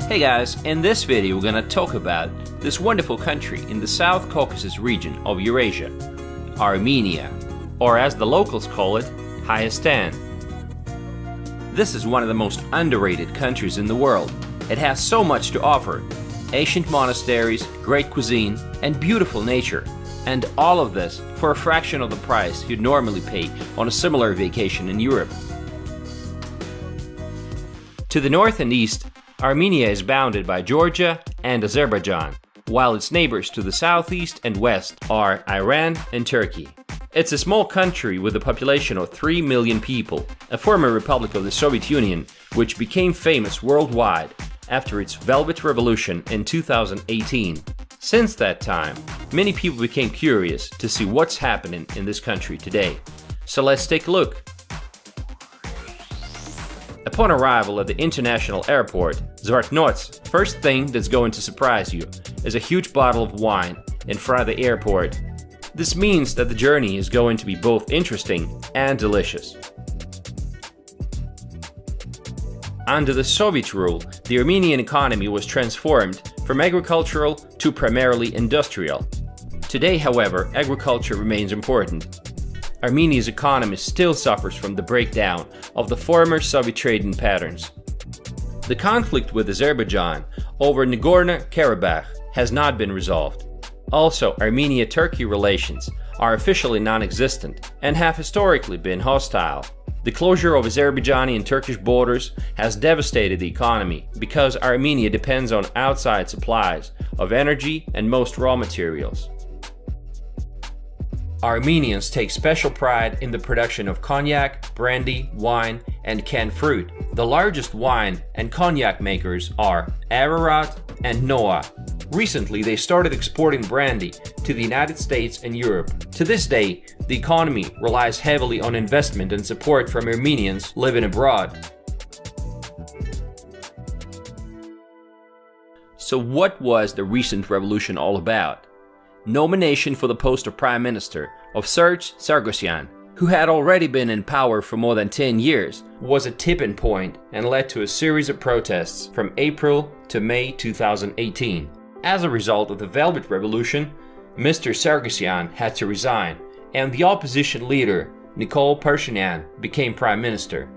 Hey guys, in this video we're gonna talk about this wonderful country in the South Caucasus region of Eurasia, Armenia, or as the locals call it, Hayastan. This is one of the most underrated countries in the world. It has so much to offer: ancient monasteries, great cuisine, and beautiful nature. And all of this for a fraction of the price you'd normally pay on a similar vacation in Europe. To the north and east, Armenia is bounded by Georgia and Azerbaijan, while its neighbors to the southeast and west are Iran and Turkey. It's a small country with a population of 3 million people, a former republic of the Soviet Union, which became famous worldwide after its Velvet Revolution in 2018. Since that time, many people became curious to see what's happening in this country today. So let's take a look. Upon arrival at the international airport, Zvartnots, first thing that's going to surprise you is a huge bottle of wine in front of the airport. This means that the journey is going to be both interesting and delicious. Under the Soviet rule, the Armenian economy was transformed from agricultural to primarily industrial. Today, however, agriculture remains important. Armenia's economy still suffers from the breakdown of the former Soviet trading patterns. The conflict with Azerbaijan over Nagorno-Karabakh has not been resolved. Also, Armenia-Turkey relations are officially non-existent and have historically been hostile. The closure of Azerbaijani and Turkish borders has devastated the economy because Armenia depends on outside supplies of energy and most raw materials. Armenians take special pride in the production of cognac, brandy, wine, and canned fruit. The largest wine and cognac makers are Ararat and Noah. Recently, they started exporting brandy to the United States and Europe. To this day, the economy relies heavily on investment and support from Armenians living abroad. So what was the recent revolution all about? Nomination for the post of Prime Minister of Serge Sargsyan, who had already been in power for more than 10 years, was a tipping point and led to a series of protests from April to May 2018. As a result of the Velvet Revolution, Mr. Sargsyan had to resign, and the opposition leader, Nikol Pashinyan, became Prime Minister.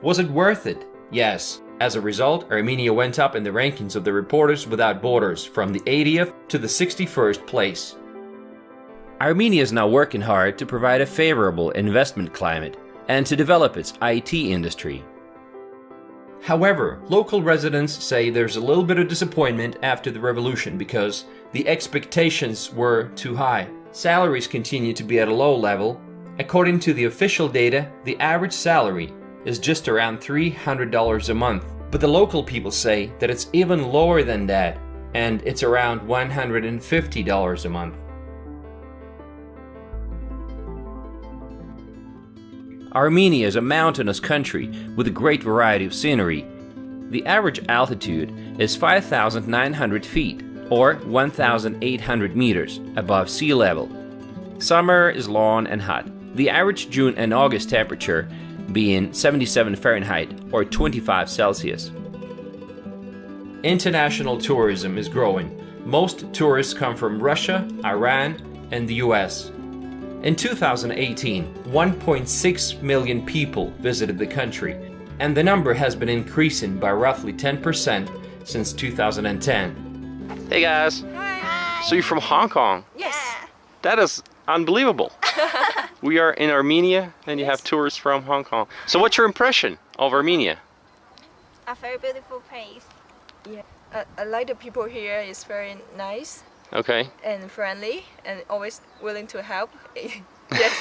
Was it worth it? Yes. As a result, Armenia went up in the rankings of the Reporters Without Borders from the 80th to the 61st place. Armenia is now working hard to provide a favorable investment climate and to develop its IT industry. However, local residents say there's a little bit of disappointment after the revolution because the expectations were too high. Salaries continue to be at a low level. According to the official data, the average salary is just around $300 a month, but the local people say that it's even lower than that, and it's around $150 a month. Armenia is a mountainous country with a great variety of scenery. The average altitude is 5,900 feet, or 1,800 meters above sea level. Summer is long and hot. The average June and August temperature being 77 Fahrenheit or 25 Celsius. International tourism is growing. Most tourists come from Russia, Iran, and the US. In 2018, 1.6 million people visited the country, and the number has been increasing by roughly 10% since 2010. Hey guys! Hi! So you're from Hong Kong? Yes! That is unbelievable! We are in Armenia and you have tourists from Hong Kong. So what's your impression of Armenia? A very beautiful place. Yeah, I like the people here. It's very nice. Okay. And friendly and always willing to help. Yes.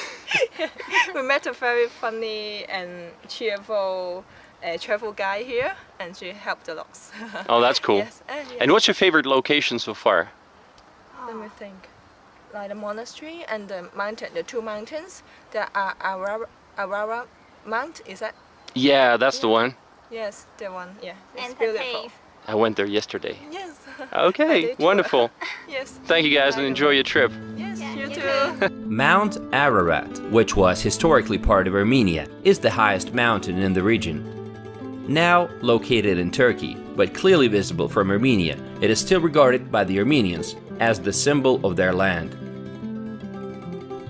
We met a very funny and cheerful travel guide here, and she helped a lot. Oh, that's cool. Yes. Yes. And what's your favorite location so far? Let me think. Like the monastery and the mountain, the two mountains. The Arara Mount, is that? Yeah, that's the one. Yes, the one. Yeah, it's And the beautiful. cave. I went there yesterday. Yes. Okay, wonderful. Yes. Thank you guys and enjoy your trip. Yes, Yeah, you you too. Mount Ararat, which was historically part of Armenia, is the highest mountain in the region. Now located in Turkey, but clearly visible from Armenia, it is still regarded by the Armenians as the symbol of their land.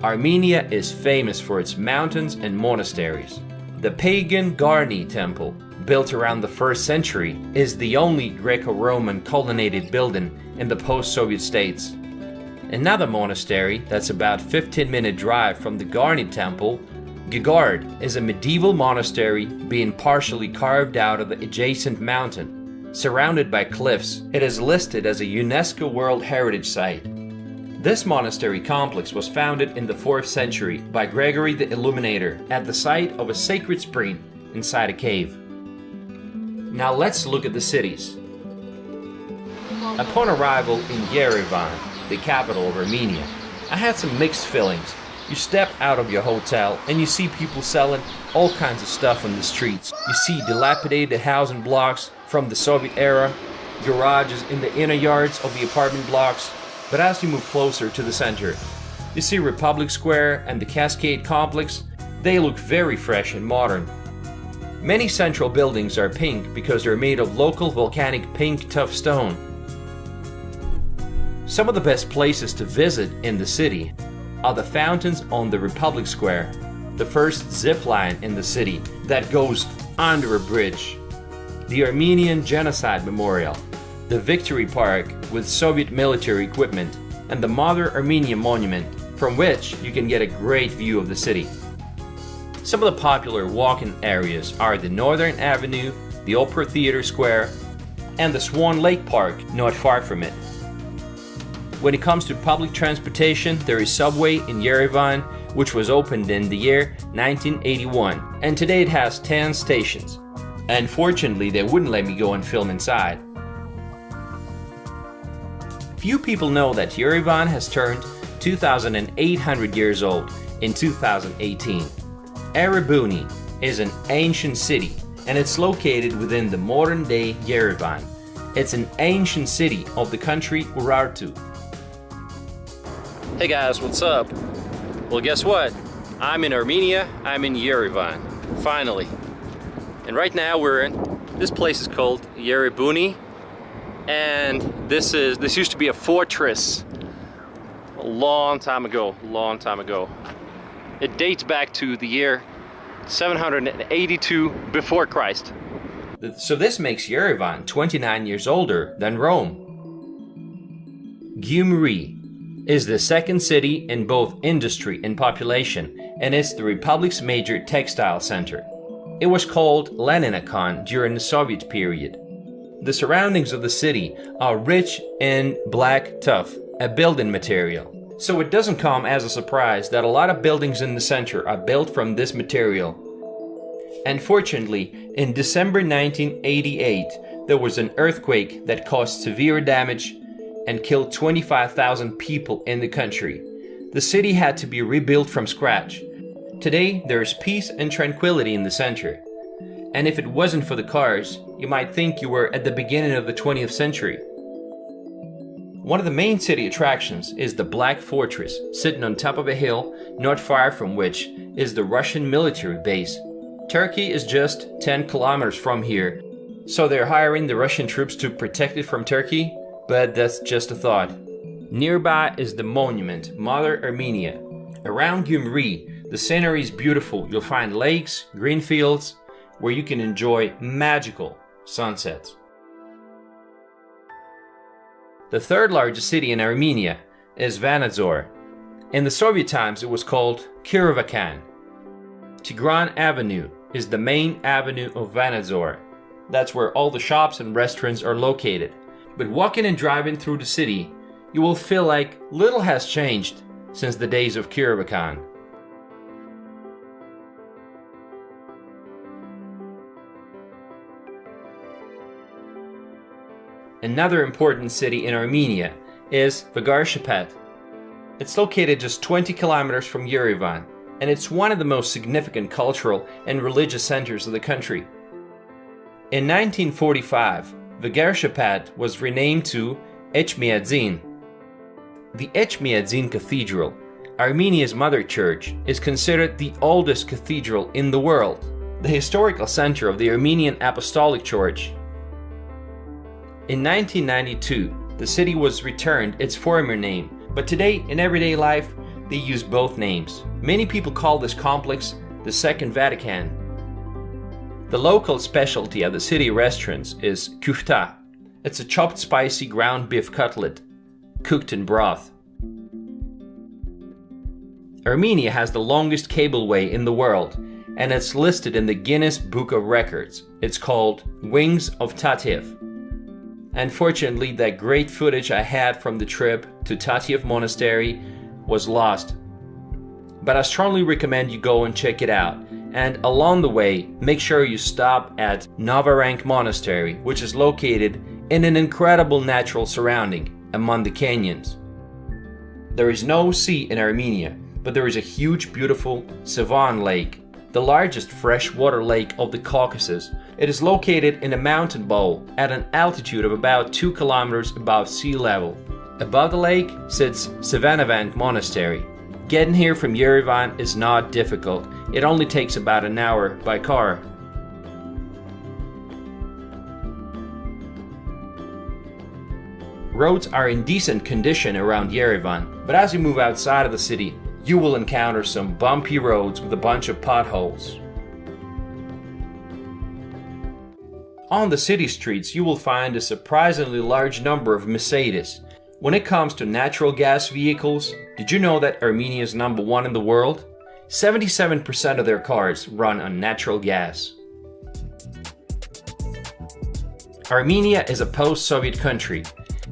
Armenia is famous for its mountains and monasteries. The pagan Garni temple, built around the 1st century, is the only Greco-Roman colonnaded building in the post-Soviet states. Another monastery that's about 15-minute drive from the Garni temple, Gigard, is a medieval monastery being partially carved out of the adjacent mountain. Surrounded by cliffs, it is listed as a UNESCO World Heritage Site. This monastery complex was founded in the 4th century by Gregory the Illuminator at the site of a sacred spring inside a cave. Now let's look at the cities. Upon arrival in Yerevan, the capital of Armenia, I had some mixed feelings. You step out of your hotel and you see people selling all kinds of stuff on the streets. You see dilapidated housing blocks from the Soviet era, garages in the inner yards of the apartment blocks. But as you move closer to the center, you see Republic Square and the Cascade Complex. They look very fresh and modern. Many central buildings are pink because they're made of local volcanic pink tuff stone. Some of the best places to visit in the city are the fountains on the Republic Square, the first zip line in the city that goes under a bridge, the Armenian Genocide Memorial, the Victory Park with Soviet military equipment, and the Mother Armenia Monument, from which you can get a great view of the city. Some of the popular walking areas are the Northern Avenue, the Opera Theater Square, and the Swan Lake Park not far from it. When it comes to public transportation, there is subway in Yerevan, which was opened in the year 1981, and today it has 10 stations. Unfortunately, they wouldn't let me go and film inside. Few people know that Yerevan has turned 2,800 years old in 2018. Erebuni is an ancient city, and it's located within the modern-day Yerevan. It's an ancient city of the country Urartu. Hey guys, what's up? Well, guess what? I'm in Armenia, I'm in Yerevan, finally. And right now this place is called Yerebuni, and this used to be a fortress a long time ago. It dates back to the year 782 before Christ. So this makes Yerevan 29 years older than Rome. Gyumri is the second city in both industry and population, and it's the Republic's major textile center. It was called Leninakon during the Soviet period. The surroundings of the city are rich in black tuff, a building material. So it doesn't come as a surprise that a lot of buildings in the center are built from this material. Unfortunately, in December 1988, there was an earthquake that caused severe damage and killed 25,000 people in the country. The city had to be rebuilt from scratch. Today, there is peace and tranquility in the center. And if it wasn't for the cars, you might think you were at the beginning of the 20th century. One of the main city attractions is the Black Fortress, sitting on top of a hill, not far from which is the Russian military base. Turkey is just 10 kilometers from here, so they're hiring the Russian troops to protect it from Turkey, but that's just a thought. Nearby is the monument, Mother Armenia. Around Gyumri, the scenery is beautiful. You'll find lakes, green fields, where you can enjoy magical sunsets. The third largest city in Armenia is Vanadzor. In the Soviet times, it was called Yerevan. Tigran Avenue is the main avenue of Vanadzor. That's where all the shops and restaurants are located. But walking and driving through the city, you will feel like little has changed since the days of Yerevan. Another important city in Armenia is Vagarshapet. It's located just 20 kilometers from Yerevan, and it's one of the most significant cultural and religious centers of the country. In 1945, Vagarshapet was renamed to Echmiadzin. The Echmiadzin Cathedral, Armenia's mother church, is considered the oldest cathedral in the world. the historical center of the Armenian Apostolic Church. In 1992, the city was returned its former name, but today in everyday life they use both names. Many people call this complex the Second Vatican. The local specialty of the city restaurants is kufta. It's a chopped spicy ground beef cutlet, cooked in broth. Armenia has the longest cableway in the world, and it's listed in the Guinness Book of Records. It's called Wings of Tatiev. Unfortunately, that great footage I had from the trip to Tatiev Monastery was lost. But I strongly recommend you go and check it out. And along the way, make sure you stop at Novarank Monastery, which is located in an incredible natural surrounding among the canyons. There is no sea in Armenia, but there is a huge, beautiful Sevan Lake, the largest freshwater lake of the Caucasus. It is located in a mountain bowl at an altitude of about 2 kilometers above sea level. Above the lake sits Sevanavank Monastery. Getting here from Yerevan is not difficult. It only takes about an hour by car. Roads are in decent condition around Yerevan, but as you move outside of the city, you will encounter some bumpy roads with a bunch of potholes. On the city streets, you will find a surprisingly large number of Mercedes. When it comes to natural gas vehicles, did you know that Armenia is number 1 in the world? 77% of their cars run on natural gas. Armenia is a post-Soviet country,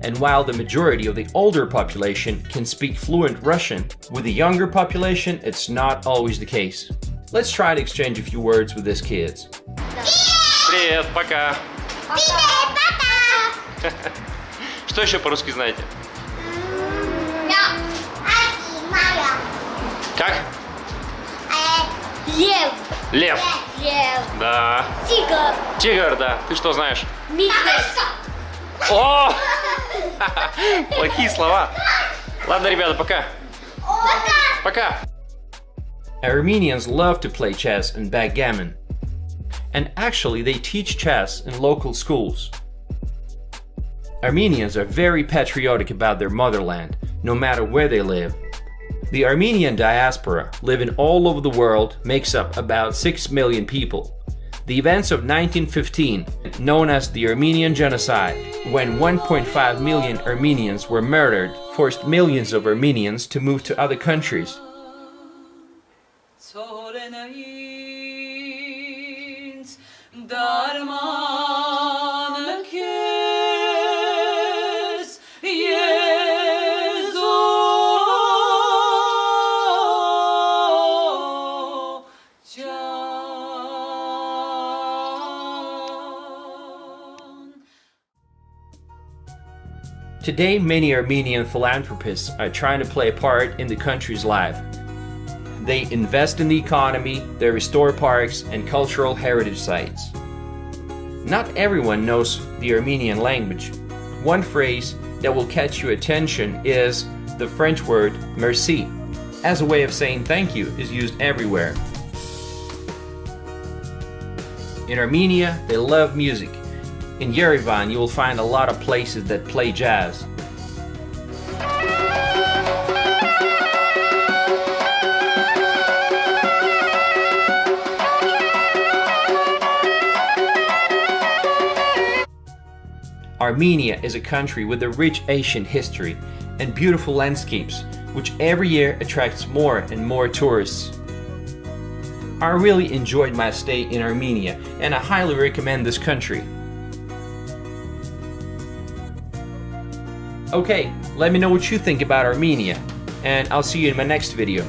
and while the majority of the older population can speak fluent Russian, with the younger population it's not always the case. Let's try to exchange a few words with these kids. Привет, пока. Привет, пока! Что еще по-русски знаете? Как? Лев. Лев. Лев. Да. Тигр. Тигр, да. Ты что знаешь? Медведь. О! Плохие слова. Ладно, ребята, пока. Пока. Armenians love to play chess and backgammon. And actually they teach chess in local schools. Armenians are very patriotic about their motherland, no matter where they live. The Armenian diaspora, living all over the world, makes up about 6 million people. The events of 1915, known as the Armenian Genocide, when 1.5 million Armenians were murdered, forced millions of Armenians to move to other countries. Today, many Armenian philanthropists are trying to play a part in the country's life. They invest in the economy, they restore parks and cultural heritage sites. Not everyone knows the Armenian language. One phrase that will catch your attention is the French word merci. As a way of saying thank you is used everywhere. In Armenia, they love music. In Yerevan, you will find a lot of places that play jazz. Armenia is a country with a rich ancient history and beautiful landscapes, which every year attracts more and more tourists. I really enjoyed my stay in Armenia, and I highly recommend this country. Okay, let me know what you think about Armenia, and I'll see you in my next video.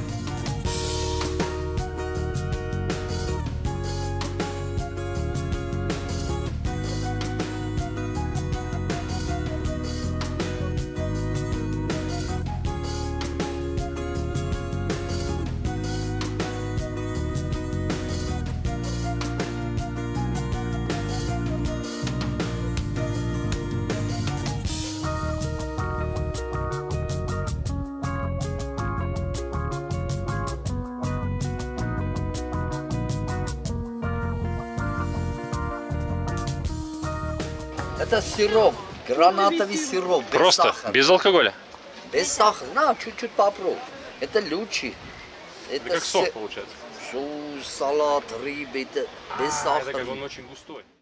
Это сироп, гранатовый сироп. Без Просто, сахара. без алкоголя. Без сахара. На, чуть-чуть попробуй. Это лучше. Это как сок получается. Салат, рыба, это без сахара. он очень густой.